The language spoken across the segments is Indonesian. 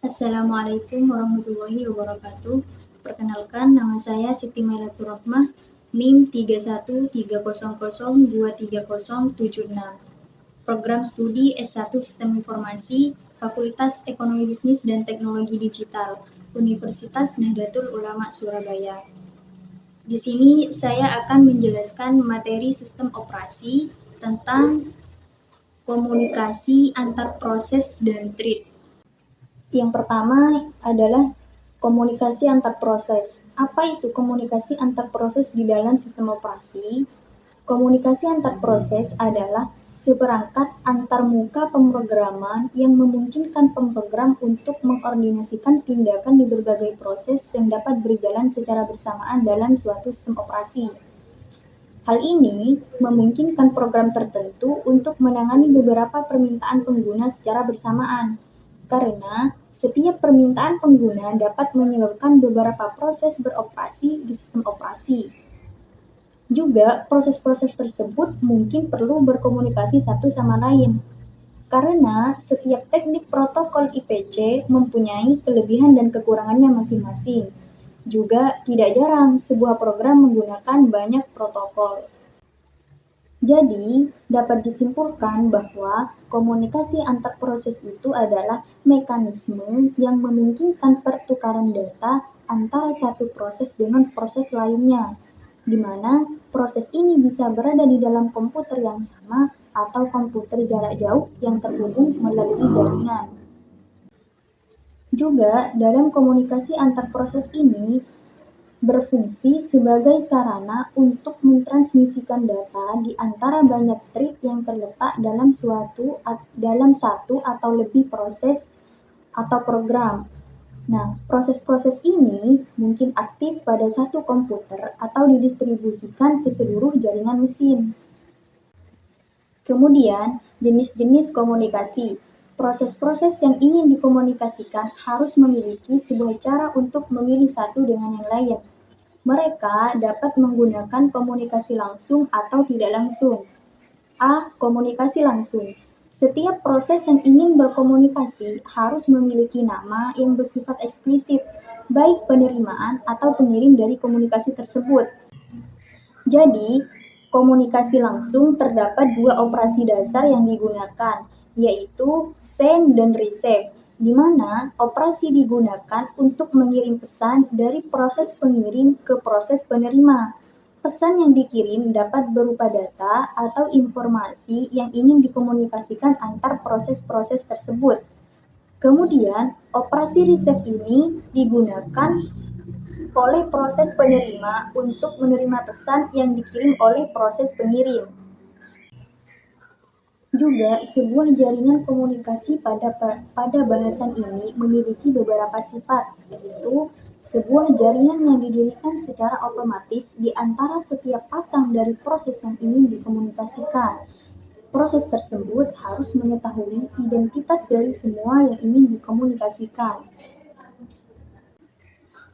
Assalamualaikum warahmatullahi wabarakatuh. Perkenalkan, nama saya Siti Mailatur Rahmah, NIM 3130023076. Program studi S1 Sistem Informasi, Fakultas Ekonomi Bisnis dan Teknologi Digital, Universitas Nahdlatul Ulama Surabaya. Di sini saya akan menjelaskan materi sistem operasi tentang komunikasi antar proses dan thread. Yang pertama adalah komunikasi antar proses. Apa itu komunikasi antar proses di dalam sistem operasi? Komunikasi antar proses adalah seperangkat antarmuka pemrograman yang memungkinkan pemrogram untuk mengordinasikan tindakan di berbagai proses yang dapat berjalan secara bersamaan dalam suatu sistem operasi. Hal ini memungkinkan program tertentu untuk menangani beberapa permintaan pengguna secara bersamaan, karena setiap permintaan pengguna dapat menyebabkan beberapa proses beroperasi di sistem operasi. Juga, proses-proses tersebut mungkin perlu berkomunikasi satu sama lain, karena setiap teknik protokol IPC mempunyai kelebihan dan kekurangannya masing-masing. Juga tidak jarang sebuah program menggunakan banyak protokol. Jadi, dapat disimpulkan bahwa komunikasi antar proses itu adalah mekanisme yang memungkinkan pertukaran data antara satu proses dengan proses lainnya, di mana proses ini bisa berada di dalam komputer yang sama atau komputer jarak jauh yang terhubung melalui jaringan. Juga, dalam komunikasi antar proses ini, berfungsi sebagai sarana untuk mentransmisikan data di antara banyak thread yang terletak dalam satu atau lebih proses atau program. Nah, proses-proses ini mungkin aktif pada satu komputer atau didistribusikan ke seluruh jaringan mesin. Kemudian, jenis-jenis komunikasi. Proses-proses yang ingin dikomunikasikan harus memiliki sebuah cara untuk memilih satu dengan yang lain. Mereka dapat menggunakan komunikasi langsung atau tidak langsung. A. Komunikasi langsung. Setiap proses yang ingin berkomunikasi harus memiliki nama yang bersifat eksplisit, baik penerimaan atau pengirim dari komunikasi tersebut. Jadi, komunikasi langsung terdapat dua operasi dasar yang digunakan, yaitu send dan receive, di mana operasi digunakan untuk mengirim pesan dari proses pengirim ke proses penerima. Pesan yang dikirim dapat berupa data atau informasi yang ingin dikomunikasikan antar proses-proses tersebut. Kemudian, operasi receive ini digunakan oleh proses penerima untuk menerima pesan yang dikirim oleh proses pengirim. Juga, sebuah jaringan komunikasi pada bahasan ini memiliki beberapa sifat, yaitu sebuah jaringan yang didirikan secara otomatis di antara setiap pasang dari proses yang ingin dikomunikasikan. Proses tersebut harus mengetahui identitas dari semua yang ingin dikomunikasikan.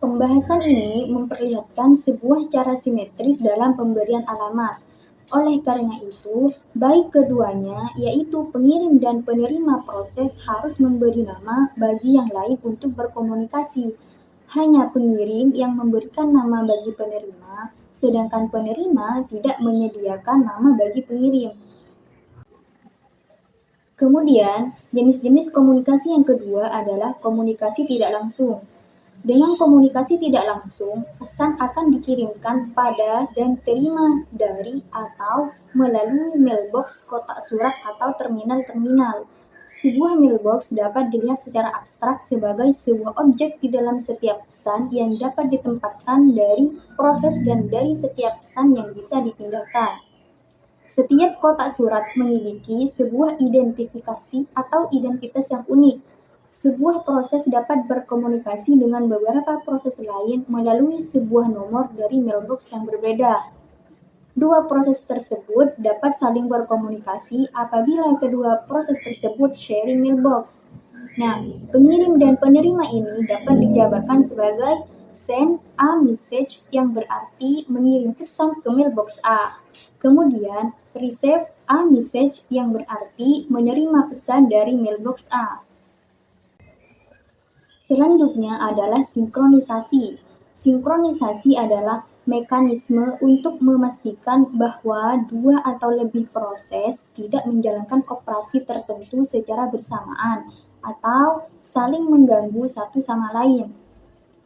Pembahasan ini memperlihatkan sebuah cara simetris dalam pemberian alamat. Oleh karena itu, baik keduanya, yaitu pengirim dan penerima proses harus memberi nama bagi yang lain untuk berkomunikasi. Hanya pengirim yang memberikan nama bagi penerima, sedangkan penerima tidak menyediakan nama bagi pengirim. Kemudian, jenis-jenis komunikasi yang kedua adalah komunikasi tidak langsung. Dengan komunikasi tidak langsung, pesan akan dikirimkan pada dan terima dari atau melalui mailbox, kotak surat, atau terminal-terminal. Sebuah mailbox dapat dilihat secara abstrak sebagai sebuah objek di dalam setiap pesan yang dapat ditempatkan dari proses dan dari setiap pesan yang bisa dipindahkan. Setiap kotak surat memiliki sebuah identifikasi atau identitas yang unik. Sebuah proses dapat berkomunikasi dengan beberapa proses lain melalui sebuah nomor dari mailbox yang berbeda. Dua proses tersebut dapat saling berkomunikasi apabila kedua proses tersebut sharing mailbox. Nah, pengirim dan penerima ini dapat dijabarkan sebagai send a message yang berarti mengirim pesan ke mailbox A. Kemudian, receive a message yang berarti menerima pesan dari mailbox A. Selanjutnya adalah sinkronisasi. Sinkronisasi adalah mekanisme untuk memastikan bahwa dua atau lebih proses tidak menjalankan operasi tertentu secara bersamaan atau saling mengganggu satu sama lain.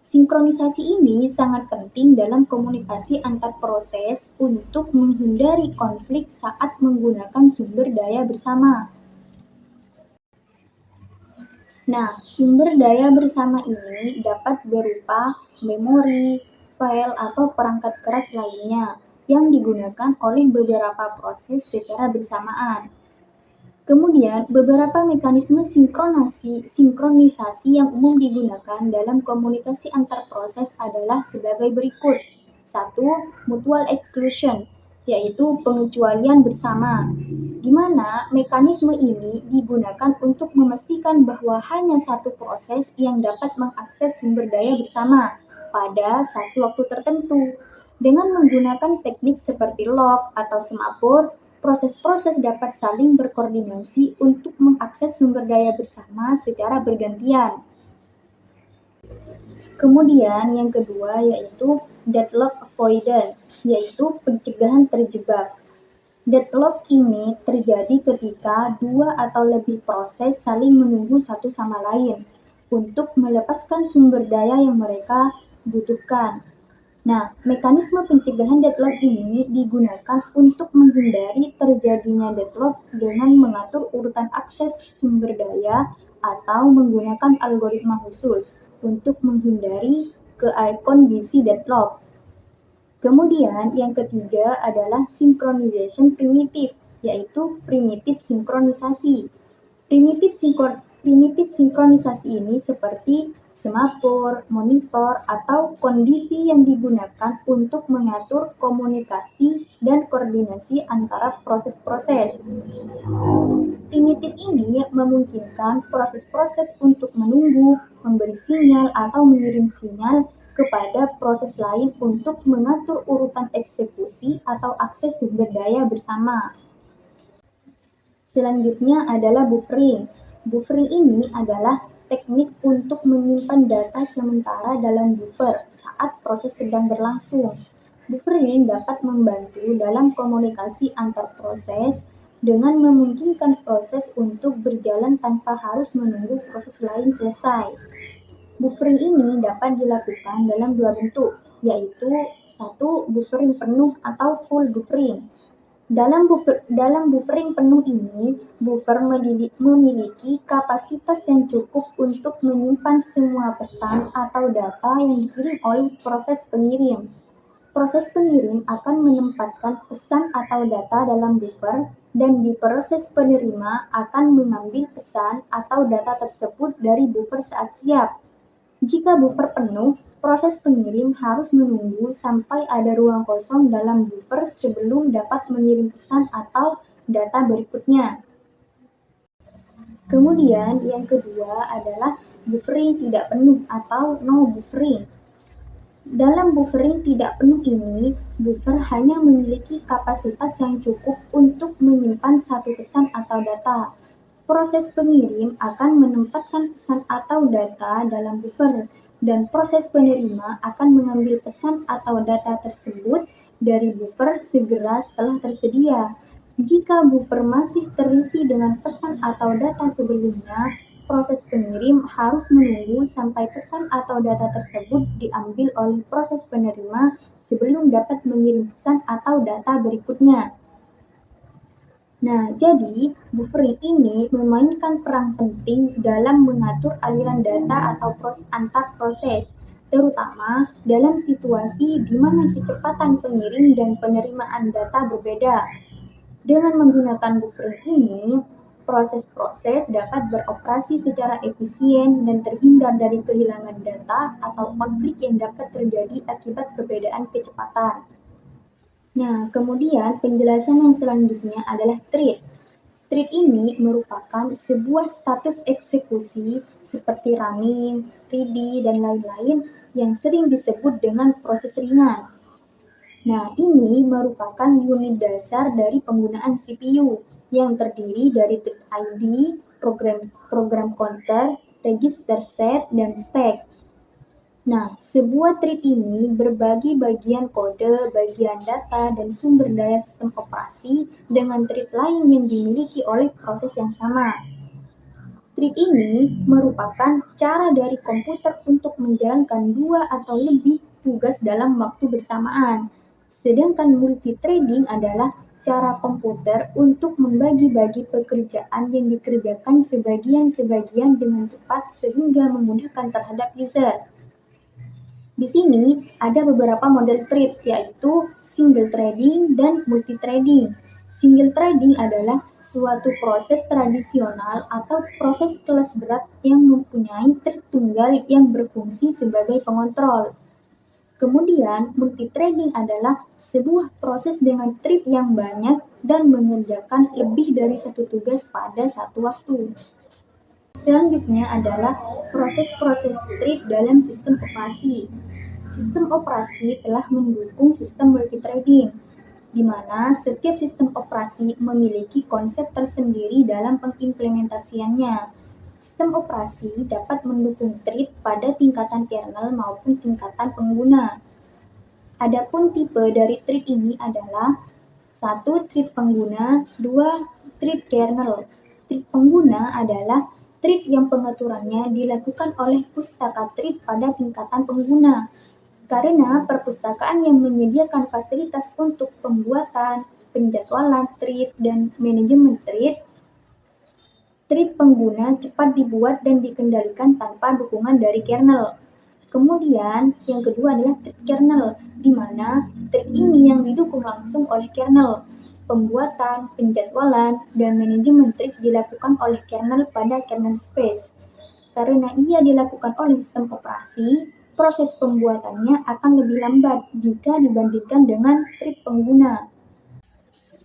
Sinkronisasi ini sangat penting dalam komunikasi antar proses untuk menghindari konflik saat menggunakan sumber daya bersama. Nah, sumber daya bersama ini dapat berupa memori, file, atau perangkat keras lainnya yang digunakan oleh beberapa proses secara bersamaan. Kemudian, beberapa mekanisme sinkronisasi yang umum digunakan dalam komunikasi antar proses adalah sebagai berikut. 1. Mutual exclusion, yaitu pengecualian bersama, di mana mekanisme ini digunakan untuk memastikan bahwa hanya satu proses yang dapat mengakses sumber daya bersama pada satu waktu tertentu. Dengan menggunakan teknik seperti lock atau semapur, proses-proses dapat saling berkoordinasi untuk mengakses sumber daya bersama secara bergantian. Kemudian yang kedua yaitu deadlock avoidance, yaitu pencegahan terjebak. Deadlock ini terjadi ketika dua atau lebih proses saling menunggu satu sama lain untuk melepaskan sumber daya yang mereka butuhkan. Nah, mekanisme pencegahan deadlock ini digunakan untuk menghindari terjadinya deadlock dengan mengatur urutan akses sumber daya atau menggunakan algoritma khusus untuk menghindari kondisi deadlock. Kemudian yang ketiga adalah synchronization primitive, yaitu primitif sinkronisasi. Primitif sinkronisasi ini seperti semapur, monitor, atau kondisi yang digunakan untuk mengatur komunikasi dan koordinasi antara proses-proses. Primitif ini memungkinkan proses-proses untuk menunggu, memberi sinyal, atau mengirim sinyal kepada proses lain untuk mengatur urutan eksekusi atau akses sumber daya bersama. Selanjutnya adalah buffering. Buffering ini adalah teknik untuk menyimpan data sementara dalam buffer saat proses sedang berlangsung. Buffering dapat membantu dalam komunikasi antar proses dengan memungkinkan proses untuk berjalan tanpa harus menunggu proses lain selesai. Buffering ini dapat dilakukan dalam dua bentuk, yaitu 1. Buffering penuh atau full buffering. Dalam buffering penuh ini, buffer memiliki kapasitas yang cukup untuk menyimpan semua pesan atau data yang dikirim oleh proses pengirim. Proses pengirim akan menempatkan pesan atau data dalam buffer dan di proses penerima akan mengambil pesan atau data tersebut dari buffer saat siap. Jika buffer penuh, proses pengirim harus menunggu sampai ada ruang kosong dalam buffer sebelum dapat mengirim pesan atau data berikutnya. Kemudian yang kedua adalah buffering tidak penuh atau no buffering. Dalam buffering tidak penuh ini, buffer hanya memiliki kapasitas yang cukup untuk menyimpan satu pesan atau data. Proses pengirim akan menempatkan pesan atau data dalam buffer, dan proses penerima akan mengambil pesan atau data tersebut dari buffer segera setelah tersedia. Jika buffer masih terisi dengan pesan atau data sebelumnya, proses pengirim harus menunggu sampai pesan atau data tersebut diambil oleh proses penerima sebelum dapat mengirim pesan atau data berikutnya. Nah, jadi buffering ini memainkan peran penting dalam mengatur aliran data atau antar proses, terutama dalam situasi di mana kecepatan pengirim dan penerimaan data berbeda. Dengan menggunakan buffering ini, proses-proses dapat beroperasi secara efisien dan terhindar dari kehilangan data atau konflik yang dapat terjadi akibat perbedaan kecepatan. Nah, kemudian penjelasan yang selanjutnya adalah thread. Thread ini merupakan sebuah status eksekusi seperti running, ready, dan lain-lain yang sering disebut dengan proses ringan. Nah, ini merupakan unit dasar dari penggunaan CPU yang terdiri dari thread ID, program counter, register set, dan stack. Nah, sebuah thread ini berbagi bagian kode, bagian data, dan sumber daya sistem operasi dengan thread lain yang dimiliki oleh proses yang sama. Thread ini merupakan cara dari komputer untuk menjalankan dua atau lebih tugas dalam waktu bersamaan. Sedangkan multithreading adalah cara komputer untuk membagi-bagi pekerjaan yang dikerjakan sebagian-sebagian dengan cepat sehingga memudahkan terhadap user. Di sini ada beberapa model thread, yaitu single threading dan multithreading. Single threading adalah suatu proses tradisional atau proses kelas berat yang mempunyai thread tunggal yang berfungsi sebagai pengontrol. Kemudian, multithreading adalah sebuah proses dengan thread yang banyak dan mengerjakan lebih dari satu tugas pada satu waktu. Selanjutnya adalah proses-proses thread dalam sistem operasi. Sistem operasi telah mendukung sistem multithreading, di mana setiap sistem operasi memiliki konsep tersendiri dalam pengimplementasiannya. Sistem operasi dapat mendukung thread pada tingkatan kernel maupun tingkatan pengguna. Adapun tipe dari thread ini adalah 1. Thread pengguna, 2. Thread kernel. Thread pengguna adalah thread yang pengaturannya dilakukan oleh pustaka thread pada tingkatan pengguna. Karena perpustakaan yang menyediakan fasilitas untuk pembuatan, penjadwalan thread, dan manajemen thread, thread pengguna cepat dibuat dan dikendalikan tanpa dukungan dari kernel. Kemudian, yang kedua adalah thread kernel, di mana thread ini yang didukung langsung oleh kernel. Pembuatan, penjadwalan, dan manajemen thread dilakukan oleh kernel pada kernel space. Karena ia dilakukan oleh sistem operasi, proses pembuatannya akan lebih lambat jika dibandingkan dengan thread pengguna.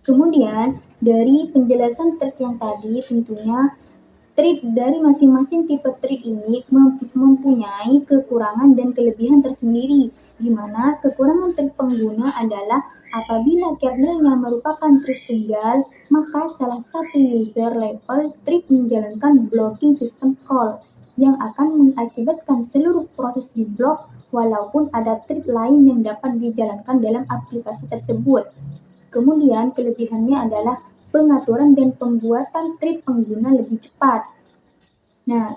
Kemudian, dari penjelasan thread yang tadi, tentunya thread dari masing-masing tipe thread ini mempunyai kekurangan dan kelebihan tersendiri, di mana kekurangan thread pengguna adalah apabila kernelnya merupakan thread tunggal, maka salah satu user level thread menjalankan blocking system call yang akan mengakibatkan seluruh proses diblok walaupun ada thread lain yang dapat dijalankan dalam aplikasi tersebut. Kemudian kelebihannya adalah pengaturan dan pembuatan thread pengguna lebih cepat. Nah,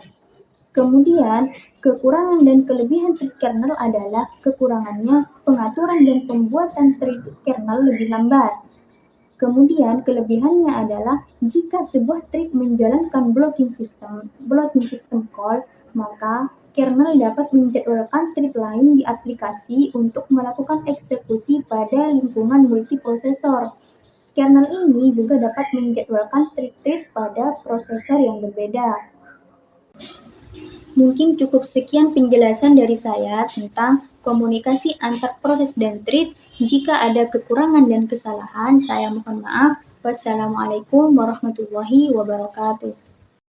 kemudian kekurangan dan kelebihan thread kernel adalah kekurangannya pengaturan dan pembuatan thread kernel lebih lambat. Kemudian kelebihannya adalah jika sebuah thread menjalankan blocking system call, maka kernel dapat menjadwalkan thread lain di aplikasi untuk melakukan eksekusi pada lingkungan multiprosesor. Kernel ini juga dapat menjadwalkan thread-thread pada prosesor yang berbeda. Mungkin cukup sekian penjelasan dari saya tentang komunikasi antar proses dan thread. Jika ada kekurangan dan kesalahan, saya mohon maaf. Wassalamualaikum warahmatullahi wabarakatuh.